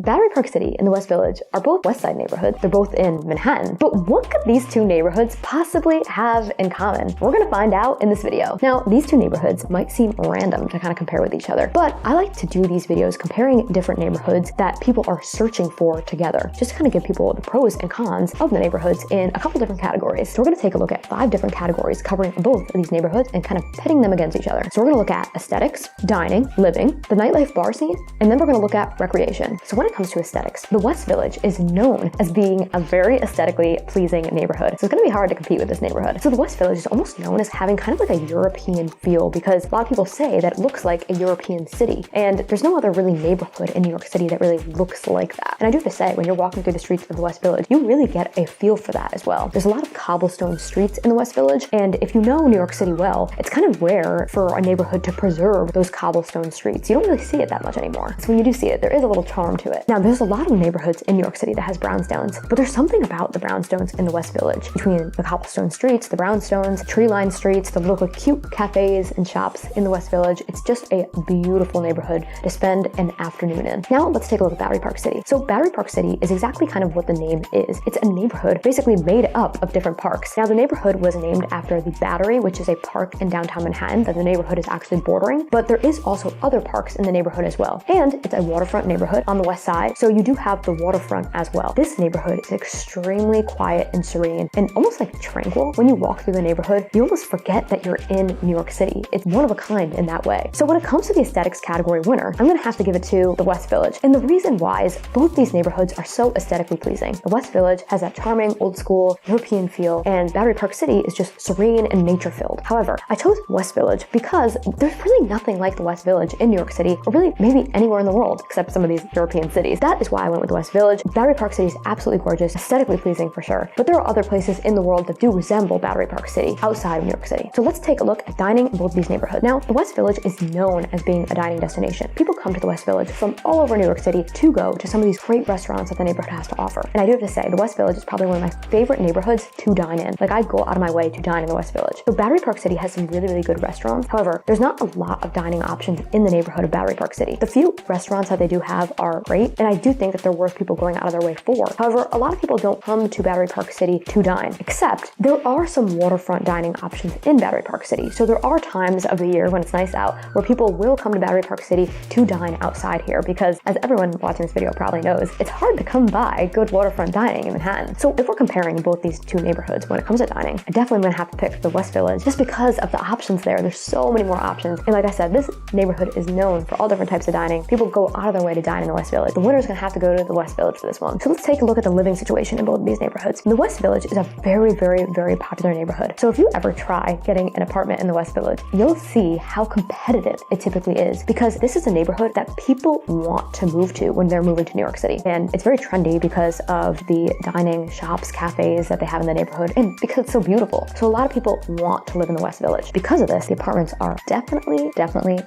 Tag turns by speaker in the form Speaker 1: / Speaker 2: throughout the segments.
Speaker 1: Battery Park City and the West Village are both West Side neighborhoods. They're both in Manhattan. But what could these two neighborhoods possibly have in common? We're gonna find out in this video. Now, these two neighborhoods might seem random to kind of compare with each other, but I like to do these videos comparing different neighborhoods that people are searching for together, just to kind of give people the pros and cons of the neighborhoods in a couple different categories. So we're gonna take a look at 5 different categories covering both of these neighborhoods and kind of pitting them against each other. So we're gonna look at aesthetics, dining, living, the nightlife bar scene, and then we're gonna look at recreation. So when it comes to aesthetics, the West Village is known as being a very aesthetically pleasing neighborhood. So it's gonna be hard to compete with this neighborhood. So the West Village is almost known as having kind of like a European feel because a lot of people say that it looks like a European city. And there's no other really neighborhood in New York City that really looks like that. And I do have to say, when you're walking through the streets of the West Village, you really get a feel for that as well. There's a lot of cobblestone streets in the West Village. And if you know New York City well, it's kind of rare for a neighborhood to preserve those cobblestone streets. You don't really see it that much anymore. So when you do see it, there is a little charm to it. Now, there's a lot of neighborhoods in New York City that has brownstones, but there's something about the brownstones in the West Village. Between the cobblestone streets, the brownstones, tree-lined streets, the little cute cafes and shops in the West Village, it's just a beautiful neighborhood to spend an afternoon in. Now, let's take a look at Battery Park City. So Battery Park City is exactly kind of what the name is. It's a neighborhood basically made up of different parks. Now, the neighborhood was named after the Battery, which is a park in downtown Manhattan that the neighborhood is actually bordering, but there is also other parks in the neighborhood as well. And it's a waterfront neighborhood on the west side, so you do have the waterfront as well. This neighborhood is extremely quiet and serene and almost like tranquil. When you walk through the neighborhood, you almost forget that you're in New York City. It's one of a kind in that way. So when it comes to the aesthetics category winner, I'm gonna have to give it to the West Village. And the reason why is both these neighborhoods are so aesthetically pleasing. The West Village has that charming, old school, European feel, and Battery Park City is just serene and nature filled. However, I chose West Village because there's really nothing like the West Village in New York City, or really maybe anywhere in the world, except some of these European cities. That is why I went with the West Village. Battery Park City is absolutely gorgeous, aesthetically pleasing for sure, but there are other places in the world that do resemble Battery Park City outside of New York City. So let's take a look at dining in both of these neighborhoods. Now, the West Village is known as being a dining destination. People come to the West Village from all over New York City to go to some of these great restaurants that the neighborhood has to offer. And I do have to say, the West Village is probably one of my favorite neighborhoods to dine in. Like, I go out of my way to dine in the West Village. So Battery Park City has some really, really good restaurants. However, there's not a lot of dining options in the neighborhood of Battery Park City. The few restaurants that they do have are great, and I do think that they're worth people going out of their way for. However, a lot of people don't come to Battery Park City to dine, except there are some waterfront dining options in Battery Park City. So there are times of the year when it's nice out where people will come to Battery Park City to dine outside here because, as everyone watching this video probably knows, it's hard to come by good waterfront dining in Manhattan. So if we're comparing both these two neighborhoods when it comes to dining, I definitely am gonna have to pick the West Village just because of the options there. There's so many more options. And like I said, this neighborhood is known for all different types of dining. People go out of their way to dine in the West Village. The winner's gonna have to go to the West Village for this one. So let's take a look at the living situation in both of these neighborhoods. The West Village is a very, very, very popular neighborhood. So if you ever try getting an apartment in the West Village, you'll see how competitive it typically is because this is a neighborhood that people want to move to when they're moving to New York City. And it's very trendy because of the dining, shops, cafes that they have in the neighborhood and because it's so beautiful. So a lot of people want to live in the West Village. Because of this, the apartments are definitely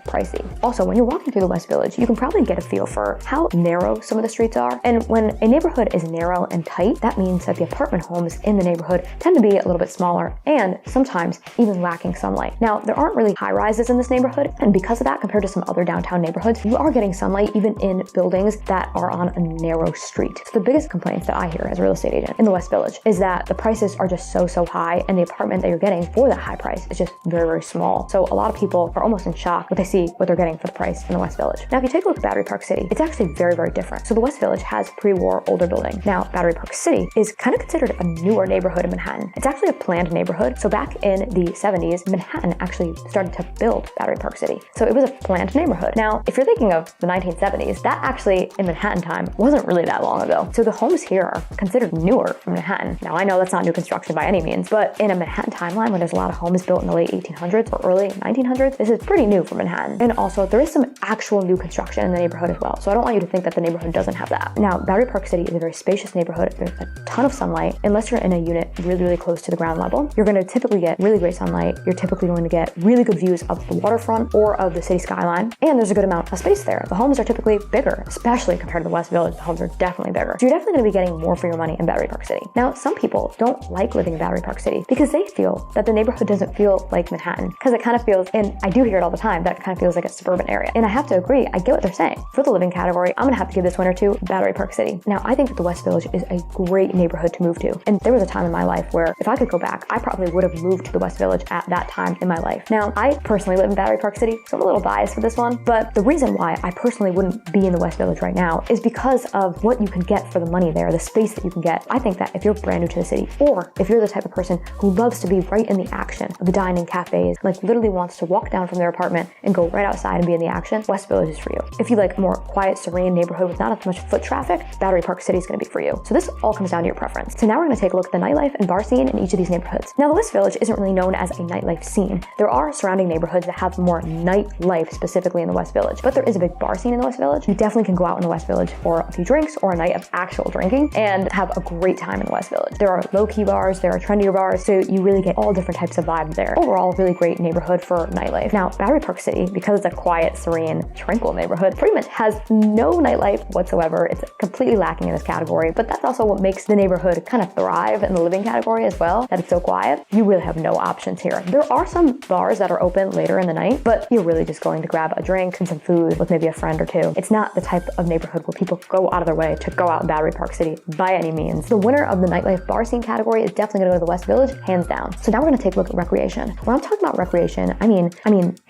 Speaker 1: pricey. Also, when you're walking through the West Village, you can probably get a feel for how narrow some of the streets are. And when a neighborhood is narrow and tight, that means that the apartment homes in the neighborhood tend to be a little bit smaller and sometimes even lacking sunlight. Now, there aren't really high rises in this neighborhood, and because of that, compared to some other downtown neighborhoods, you are getting sunlight even in buildings that are on a narrow street. So the biggest complaints that I hear as a real estate agent in the West Village is that the prices are just so high, and the apartment that you're getting for that high price is just very small. So a lot of people are almost in shock when they see what they're getting for the price in the West Village. Now, if you take a look at Battery Park City, it's actually very different. So the West Village has pre-war older buildings. Now, Battery Park City is kind of considered a newer neighborhood in Manhattan. It's actually a planned neighborhood. So back in the 70s, Manhattan actually started to build Battery Park City. So it was a planned neighborhood. Now, if you're thinking of the 1970s, that actually in Manhattan time wasn't really that long ago. So the homes here are considered newer from Manhattan. Now, I know that's not new construction by any means, but in a Manhattan timeline when there's a lot of homes built in the late 1800s or early 1900s, this is pretty new for Manhattan. And also, there is some actual new construction in the neighborhood as well. So I don't want you to think that the neighborhood doesn't have that. Now, Battery Park City is a very spacious neighborhood. There's a ton of sunlight. Unless you're in a unit really close to the ground level, you're going to typically get really great sunlight. You're typically going to get really good views of the waterfront or of the city skyline. And there's a good amount of space there. The homes are typically bigger, especially compared to the West Village. The homes are definitely bigger. So you're definitely going to be getting more for your money in Battery Park City. Now, some people don't like living in Battery Park City because they feel that the neighborhood doesn't feel like Manhattan, because it kind of feels, and I do hear it all the time, that it kind of feels like a suburban area. And I have to agree, I get what they're saying. For the living category, I'm gonna have have to give this winner to Battery Park City. Now, I think that the West Village is a great neighborhood to move to. And there was a time in my life where if I could go back, I probably would have moved to the West Village at that time in my life. Now, I personally live in Battery Park City, so I'm a little biased for this one, but the reason why I personally wouldn't be in the West Village right now is because of what you can get for the money there, the space that you can get. I think that if you're brand new to the city, or if you're the type of person who loves to be right in the action of the dining cafes, like literally wants to walk down from their apartment and go right outside and be in the action, West Village is for you. If you like a more quiet, serene neighborhood with not as much foot traffic, Battery Park City is going to be for you. So this all comes down to your preference. So now we're going to take a look at the nightlife and bar scene in each of these neighborhoods. Now, the West Village isn't really known as a nightlife scene. There are surrounding neighborhoods that have more nightlife specifically in the West Village, but there is a big bar scene in the West Village. You definitely can go out in the West Village for a few drinks or a night of actual drinking and have a great time in the West Village. There are low-key bars, there are trendier bars, so you really get all different types of vibes there. Overall, really great neighborhood for nightlife. Now, Battery Park City, because it's a quiet, serene, tranquil neighborhood, pretty much has no nightlife whatsoever. It's completely lacking in this category, but that's also what makes the neighborhood kind of thrive in the living category as well, that it's so quiet. You really have no options here. There are some bars that are open later in the night, but you're really just going to grab a drink and some food with maybe a friend or two. It's not the type of neighborhood where people go out of their way to go out in Battery Park City by any means. The winner of the nightlife bar scene category is definitely going to go to the West Village, hands down. So now we're going to take a look at recreation. When I'm talking about recreation, I mean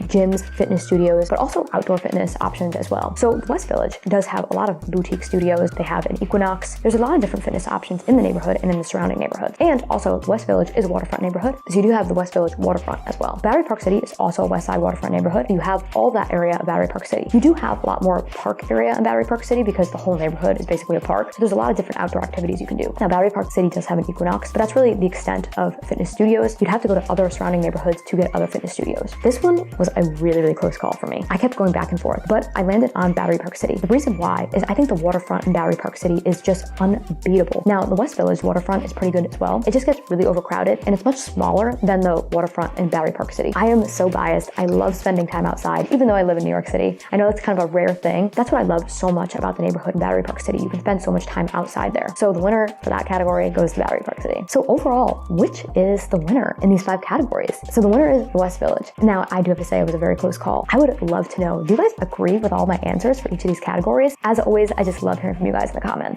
Speaker 1: gyms, fitness studios, but also outdoor fitness options as well. So the West Village does have a lot of boutique studios. They have an Equinox. There's a lot of different fitness options in the neighborhood and in the surrounding neighborhood. And also, the West Village is a waterfront neighborhood, so you do have the West Village waterfront as well. Battery Park City is also a West Side waterfront neighborhood. You have all that area of Battery Park City. You do have a lot more park area in Battery Park City because the whole neighborhood is basically a park. So there's a lot of different outdoor activities you can do. Now, Battery Park City does have an Equinox, but that's really the extent of fitness studios. You'd have to go to other surrounding neighborhoods to get other fitness studios. This one was a really, really close call for me. I kept going back and forth, but I landed on Battery Park City. The reason why is I think the waterfront in Battery Park City is just unbeatable. Now, the West Village waterfront is pretty good as well. It just gets really overcrowded and it's much smaller than the waterfront in Battery Park City. I am so biased. I love spending time outside, even though I live in New York City. I know it's kind of a rare thing. That's what I love so much about the neighborhood in Battery Park City. You can spend so much time outside there. So the winner for that category goes to Battery Park City. So overall, which is the winner in these 5 categories? So the winner is the West Village. Now, I do have to say it was a very close call. I would love to know, do you guys agree with all my answers for each of these categories? As always, I just love hearing from you guys in the comments.